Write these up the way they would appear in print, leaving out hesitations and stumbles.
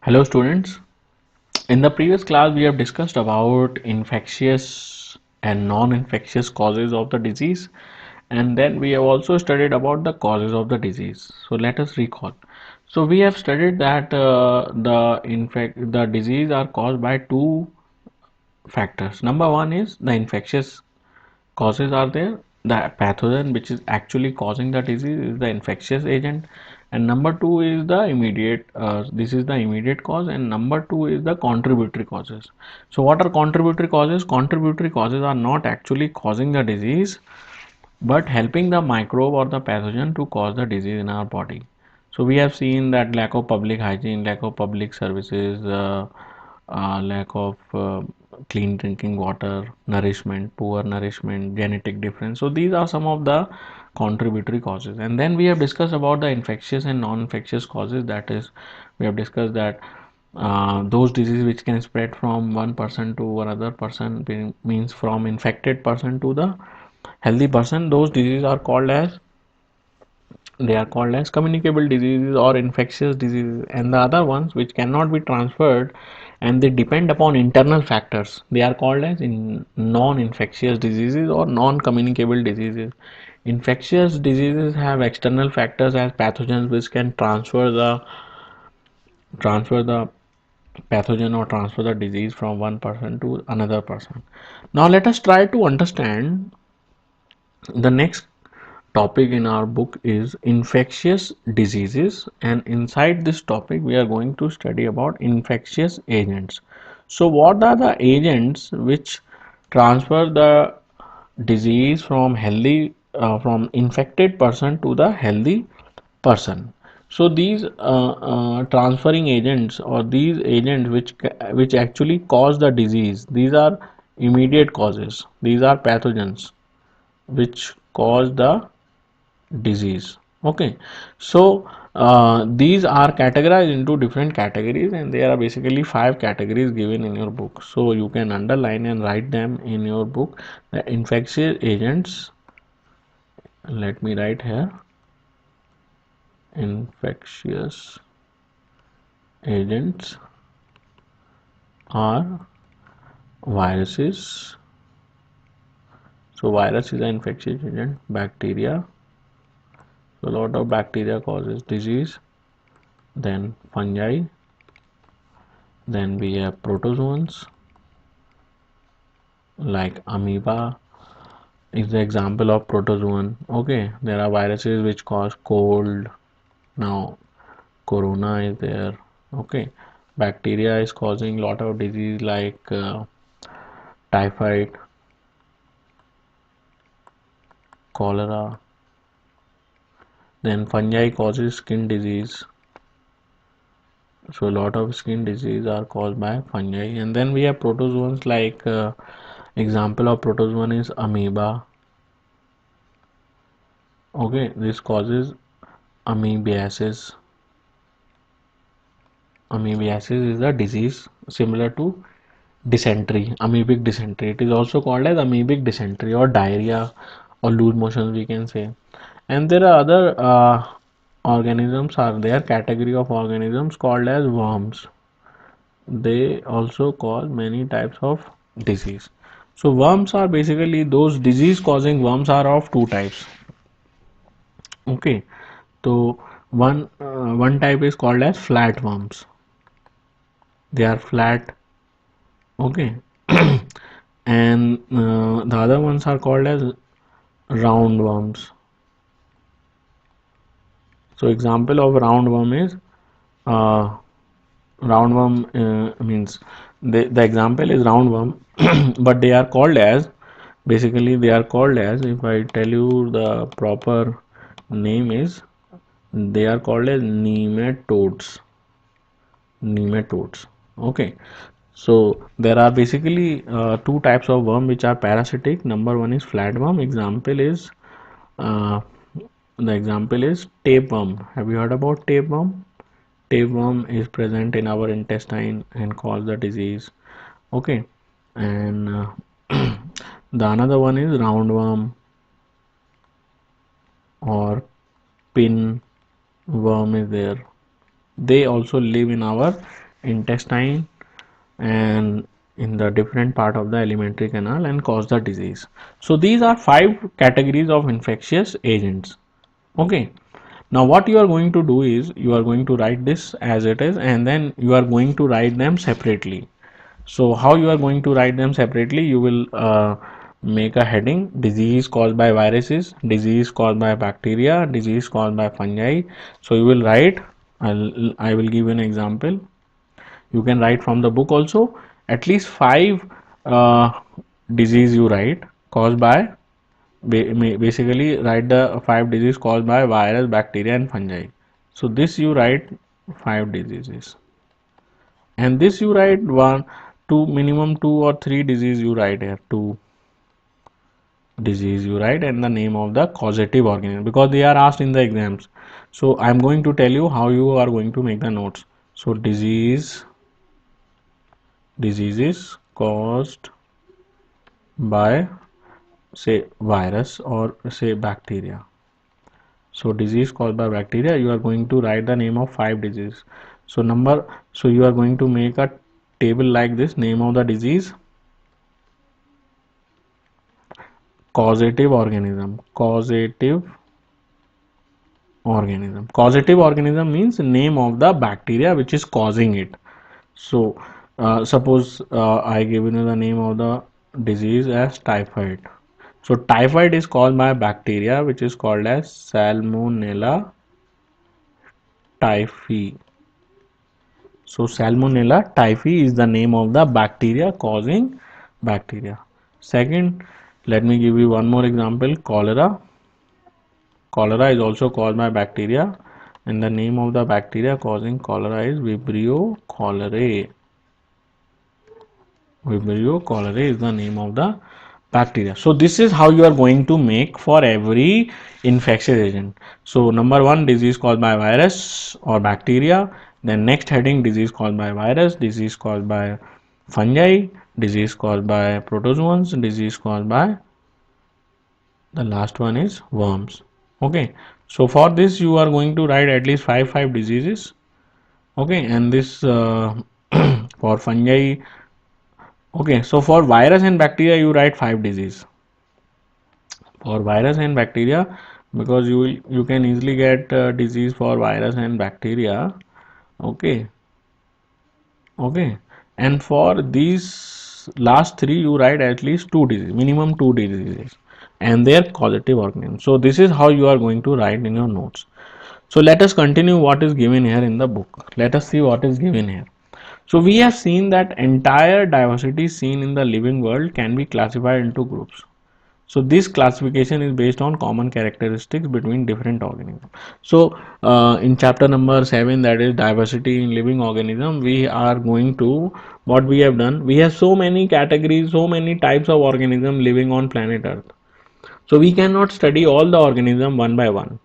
Hello students. In the previous class we have discussed about infectious and non-infectious causes of the disease, and then we have also studied about the causes of the disease. So let us recall. So we have studied that the disease are caused by two factors. Number one is the infectious causes are there. The pathogen which is actually causing the disease is the infectious agent, and number two is the immediate this is the immediate cause, and number two is the contributory causes. So what are contributory causes? Contributory causes are not actually causing the disease but helping the microbe or the pathogen to cause the disease in our body. So we have seen that lack of public hygiene, lack of public services, lack of clean drinking water, nourishment, poor nourishment, genetic difference. So these are some of the contributory causes. And then we have discussed about the infectious and non-infectious causes. That is, we have discussed that those diseases which can spread from one person to another person, means from infected person to the healthy person, those diseases are called as communicable diseases or infectious diseases. And the other ones which cannot be transferred and they depend upon internal factors, they are called as non-infectious diseases or non-communicable diseases. Infectious diseases have external factors as pathogens which can transfer the pathogen or transfer the disease from one person to another person. Now let us try to understand the next topic in our book is infectious diseases, and inside this topic we are going to study about infectious agents. So what are the agents which transfer the disease from infected person to the healthy person? So these transferring agents or these agents which actually cause the disease, these are immediate causes, these are pathogens which cause the disease. Okay, so these are categorized into different categories, and there are basically 5 categories given in your book, so you can underline and write them in your book. The infectious agents, let me write here, infectious agents are viruses. So virus is an infectious agent. Bacteria, so a lot of bacteria causes disease. Then fungi, then we have protozoans like amoeba is the example of protozoan. Okay, there are viruses which cause cold. Now corona is there. Okay, bacteria is causing lot of disease like typhoid, cholera. Then fungi causes skin disease, so a lot of skin disease are caused by fungi. And then we have protozoans like example of protozoan is amoeba. Okay, this causes amoebiasis. Amoebiasis is a disease similar to dysentery, amoebic dysentery. It is also called as amoebic dysentery or diarrhea or loose motions, we can say. And there are other organisms are there, category of organisms called as worms. They also cause many types of disease. So worms are basically those disease causing worms are of two types. Okay, so one type is called as flat worms. They are flat. Okay, and the other ones are called as roundworms. So example of roundworm is uh, roundworm means the example is roundworm, but they are called as, basically they are called as, if I tell you the proper name is, they are called as nematodes. Nematodes. Okay, so there are basically two types of worm which are parasitic. Number one is flatworm. Uh, the example is tapeworm. Have you heard about tapeworm? Tapeworm is present in our intestine and cause the disease. Okay, and the another one is roundworm or pin worm is there. They also live in our intestine and in the different part of the alimentary canal and cause the disease. So these are five categories of infectious agents. Okay. Now what you are going to do is you are going to write this as it is, and then you are going to write them separately. So how you are going to write them separately? You will make a heading: disease caused by viruses, disease caused by bacteria, disease caused by fungi. So you will write, I will give you an example. You can write from the book also. At least five uh, disease you write caused by, basically write the five disease caused by virus, bacteria and fungi. So this you write five diseases, and this you write one, two, minimum two or three disease you write here. Two disease you write and the name of the causative organism, because they are asked in the exams. So I'm going to tell you how you are going to make the notes. So diseases caused by, say, virus or say bacteria. So disease caused by bacteria, you are going to write the name of five diseases. So you are going to make a table like this: name of the disease, causative organism means name of the bacteria which is causing it. So suppose I give you the name of the disease as typhoid. So typhoid is caused by bacteria which is called as Salmonella typhi. So Salmonella typhi is the name of the bacteria causing bacteria. Second, let me give you one more example: cholera. Cholera is also caused by bacteria, and the name of the bacteria causing cholera is Vibrio cholerae. Vibrio cholerae is the name of the bacteria. So this is how you are going to make for every infectious agent. So number one, disease caused by virus or bacteria. Then next heading, disease caused by virus, disease caused by fungi, disease caused by protozoans, disease caused by, the last one is worms. Okay. So for this you are going to write at least five diseases. Okay. And this for fungi. Okay. So for virus and bacteria you write five disease. For virus and bacteria, because you can easily get disease for virus and bacteria. Okay. Okay. And for these last three you write at least two diseases, minimum two diseases and their causative organism. So this is how you are going to write in your notes. So let us continue what is given here in the book. Let us see what is given here. So we have seen that entire diversity seen in the living world can be classified into groups. So this classification is based on common characteristics between different organisms. So in chapter number 7, that is diversity in living organism, we are going to, what we have done, we have so many categories, so many types of organism living on planet Earth. So we cannot study all the organism one by one.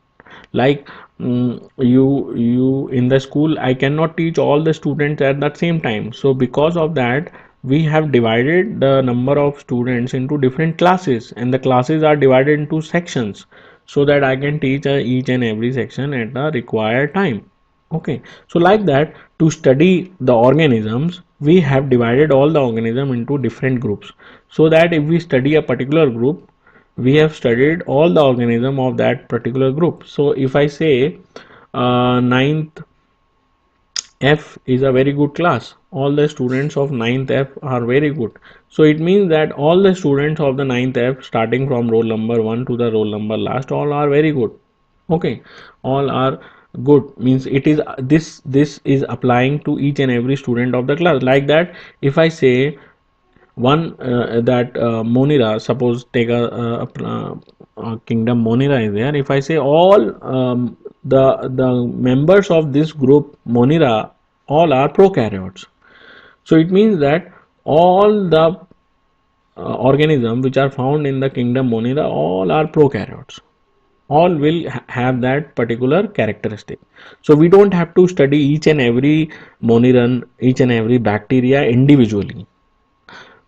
Like you in the school, I cannot teach all the students at the same time. So because of that, we have divided the number of students into different classes, and the classes are divided into sections so that I can teach each and every section at the required time. Okay, so like that, to study the organisms, we have divided all the organism into different groups, so that if we study a particular group, we have studied all the organism of that particular group. So if I say ninth F is a very good class, all the students of ninth F are very good. So it means that all the students of the ninth F, starting from roll number 1 to the roll number last, all are very good. Okay, all are good means it is this is applying to each and every student of the class. Like that, if I say one that Monira, suppose take a kingdom Monira is there. If I say all the members of this group Monira all are prokaryotes, so it means that all the organisms which are found in the kingdom Monira all are prokaryotes. All will have that particular characteristic. So we don't have to study each and every Moniran, each and every bacteria individually.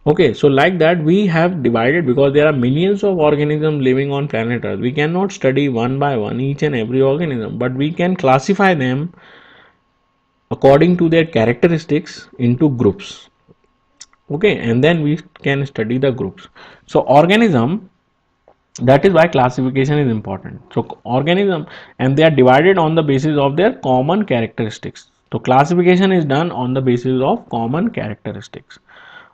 Okay, so like that we have divided, because there are millions of organisms living on planet Earth. We cannot study one by one each and every organism, but we can classify them according to their characteristics into groups. Okay, and then we can study the groups. So organism, that is why classification is important. So organism, and they are divided on the basis of their common characteristics. So classification is done on the basis of common characteristics.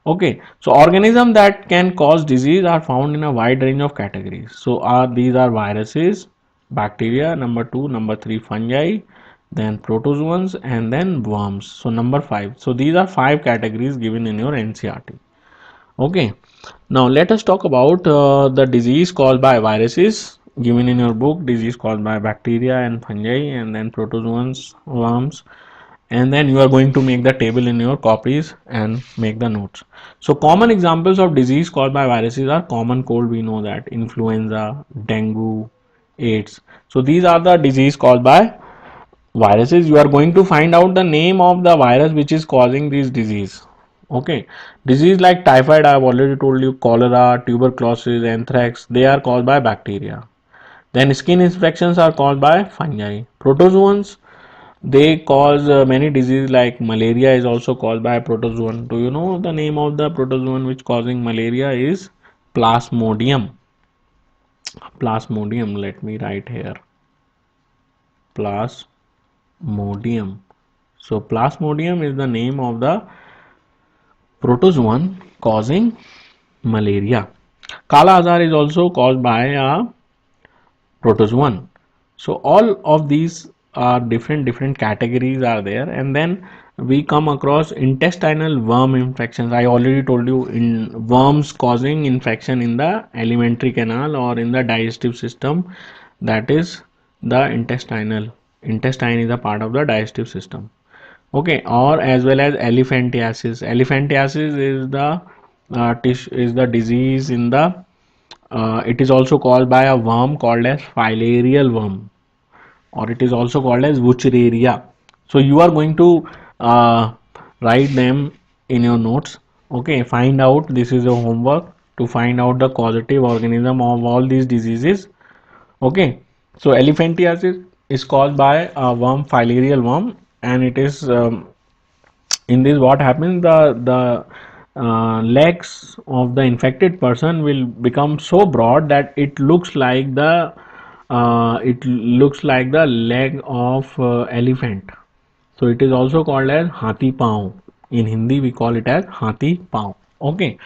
Okay, so organisms that can cause disease are found in a wide range of categories. So these are viruses, bacteria, number 2, number 3 fungi, then protozoans, and then worms. So number 5. So these are 5 categories given in your NCRT. Okay, now let us talk about the disease caused by viruses given in your book, disease caused by bacteria and fungi, and then protozoans, worms, and then you are going to make the table in your copies and make the notes. So common examples of disease caused by viruses are common cold, we know that, influenza, dengue, AIDS. So these are the disease caused by viruses. You are going to find out the name of the virus which is causing this disease. Okay, disease like typhoid, I have already told you, cholera, tuberculosis, anthrax, they are caused by bacteria. Then skin infections are caused by fungi. Protozoans, they cause many diseases like malaria is also caused by protozoan. Do you know the name of the protozoan which causing malaria is plasmodium? Plasmodium, let me write here. Plasmodium. So plasmodium is the name of the protozoan causing malaria. Kala azar is also caused by a protozoan. So all of these are different categories are there, and then we come across intestinal worm infections. I already told you, in worms causing infection in the alimentary canal or in the digestive system, that is the intestine is a part of the digestive system. Okay, or as well as elephantiasis. Elephantiasis is the is the disease in the it is also called by a worm called as filarial worm, or it is also called as Wuchereria. So you are going to uh, write them in your notes. Okay, find out, this is a homework to find out the causative organism of all these diseases. Okay, so elephantiasis is caused by a worm, filarial worm, and it is in this what happens, the legs of the infected person will become so broad that it looks like the leg of elephant. So it is also called as hathi pav. In Hindi we call it as hathi pav. Okay,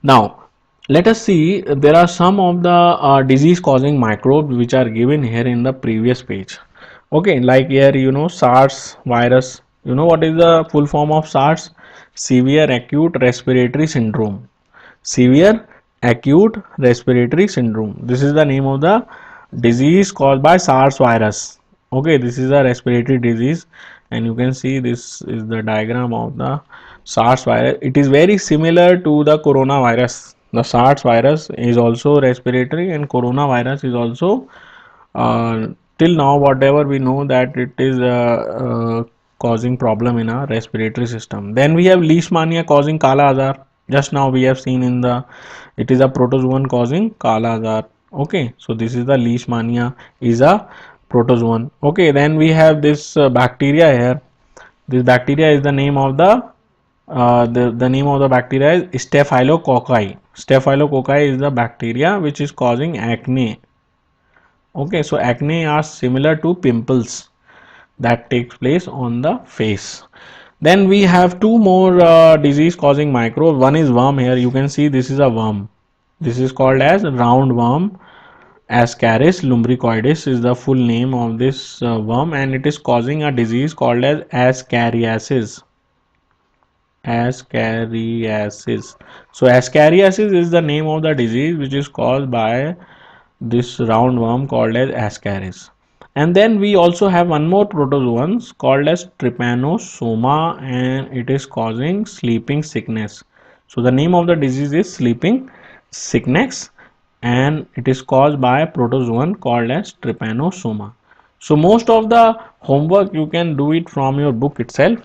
now let us see, there are some of the disease causing microbes which are given here in the previous page. Okay, like here, you know, SARS virus. You know what is the full form of SARS? Severe acute respiratory syndrome. Severe acute respiratory syndrome. This is the name of the disease caused by SARS virus. Okay, this is a respiratory disease, and you can see this is the diagram of the SARS virus. It is very similar to the coronavirus. The SARS virus is also respiratory, and coronavirus is also till now whatever we know that it is causing problem in our respiratory system. Then we have leishmania causing kala azar. Just now we have seen in the, it is a protozoan causing kala azar. Okay, so this is the leishmania is a protozoan. Okay, then we have this bacteria here. This bacteria is the name of the name of the bacteria is staphylococci. Staphylococci is the bacteria which is causing acne. Okay, so acne are similar to pimples that takes place on the face. Then we have two more disease causing microbes. One is worm. Here you can see this is a worm. This is called as round worm. Ascaris lumbricoides is the full name of this worm, and it is causing a disease called as ascariasis. Ascariasis. So ascariasis is the name of the disease which is caused by this roundworm called as Ascaris. And then we also have one more protozoans called as Trypanosoma, and it is causing sleeping sickness. So the name of the disease is sleeping sickness, and it is caused by a protozoan called as Trypanosoma. So most of the homework you can do it from your book itself.